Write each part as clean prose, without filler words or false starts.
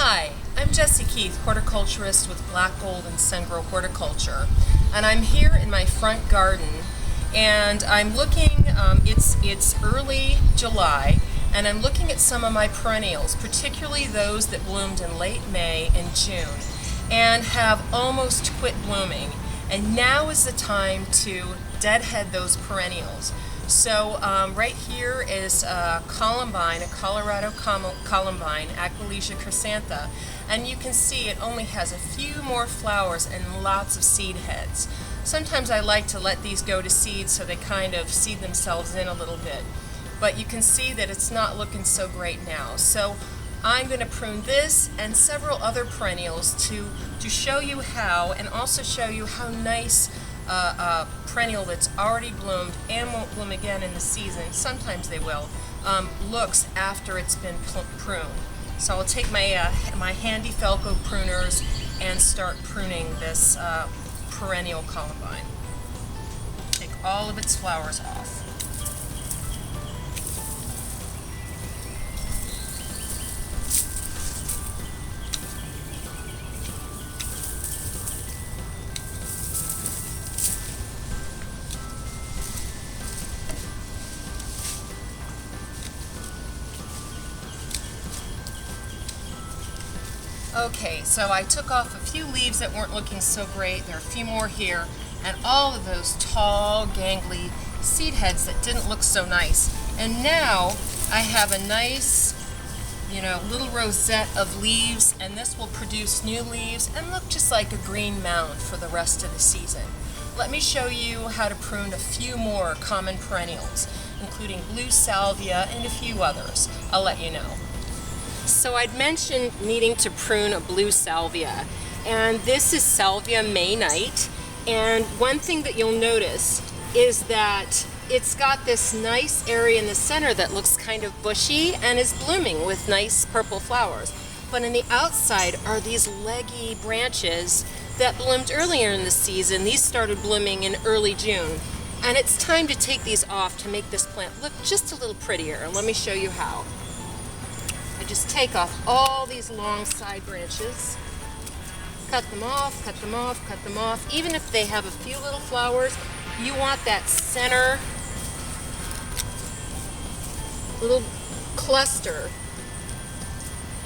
Hi, I'm Jessie Keith, horticulturist with Black Gold and Sungrow Horticulture, and I'm here in my front garden, and I'm looking, it's early July, and I'm looking at some of my perennials, particularly those that bloomed in late May and June, and have almost quit blooming, and now is the time to deadhead those perennials. So right here is Columbine, a Colorado Columbine, Aquilegia chrysantha, and you can see it only has a few more flowers and lots of seed heads. Sometimes I like to let these go to seed so they kind of seed themselves in a little bit, but you can see that it's not looking so great now. So I'm going to prune this and several other perennials to show you how, and also show you how nice a perennial that's already bloomed and won't bloom again in the season, sometimes they will, looks after it's been pruned. So I'll take my, my handy Felco pruners and start pruning this perennial Columbine. Take all of its flowers off. Okay, so I took off a few leaves that weren't looking so great. There are a few more here, and all of those tall, gangly seed heads that didn't look so nice. And now I have a nice, little rosette of leaves, and this will produce new leaves and look just like a green mound for the rest of the season. Let me show you how to prune a few more common perennials, including blue salvia and a few others. I'll let you know. So I'd mentioned needing to prune a blue salvia, and this is Salvia May Night, and one thing that you'll notice is that it's got this nice area in the center that looks kind of bushy and is blooming with nice purple flowers, but on the outside are these leggy branches that bloomed earlier in the season. These started blooming in early June, and it's time to take these off to make this plant look just a little prettier, and let me show you how. I just take off all these long side branches, cut them off, cut them off, cut them off. Even if they have a few little flowers, you want that center little cluster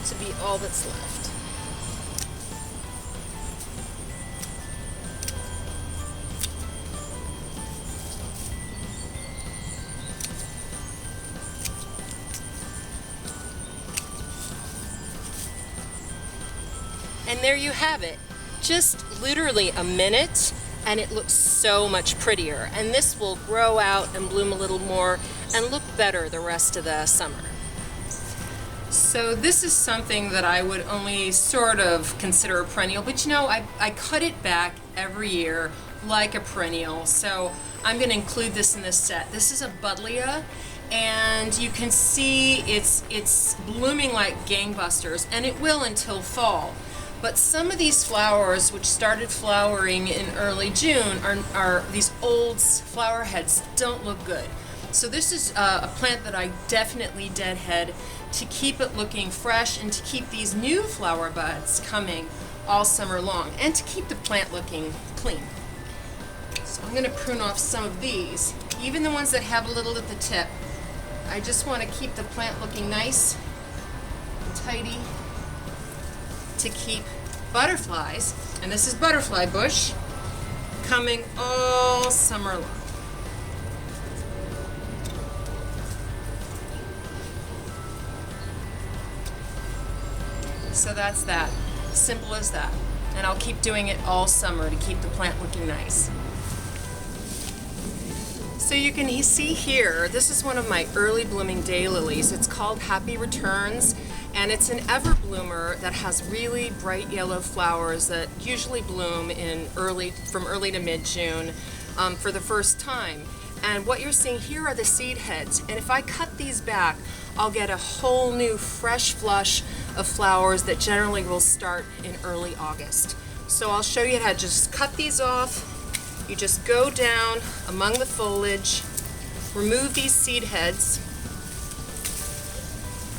to be all that's left. And there you have it. Just literally a minute, and it looks so much prettier. And this will grow out and bloom a little more and look better the rest of the summer. So this is something that I would only sort of consider a perennial, but I cut it back every year like a perennial. So I'm going to include this in this set. This is a Buddleja, and you can see it's blooming like gangbusters, and it will until fall. But some of these flowers, which started flowering in early June, are these old flower heads don't look good. So this is a plant that I definitely deadhead to keep it looking fresh and to keep these new flower buds coming all summer long and to keep the plant looking clean. So I'm going to prune off some of these, even the ones that have a little at the tip. I just want to keep the plant looking nice and tidy, to keep butterflies, and this is butterfly bush, coming all summer long. So that's that. Simple as that. And I'll keep doing it all summer to keep the plant looking nice. So you can see here, this is one of my early blooming daylilies. It's called Happy Returns, and it's an ever bloomer that has really bright yellow flowers that usually bloom from early to mid-June for the first time. And what you're seeing here are the seed heads, and if I cut these back, I'll get a whole new fresh flush of flowers that generally will start in early August. So I'll show you how to just cut these off. You just go down among the foliage, remove these seed heads,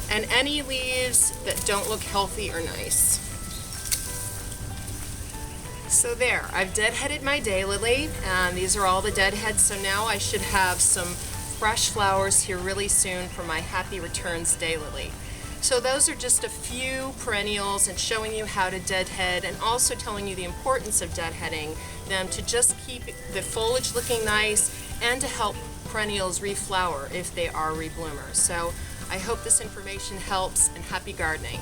and any leaves that don't look healthy or nice. So there, I've deadheaded my daylily, and these are all the deadheads, so now I should have some fresh flowers here really soon for my Happy Returns daylily. So those are just a few perennials and showing you how to deadhead, and also telling you the importance of deadheading them to just keep the foliage looking nice and to help perennials reflower if they are rebloomers. So I hope this information helps, and happy gardening.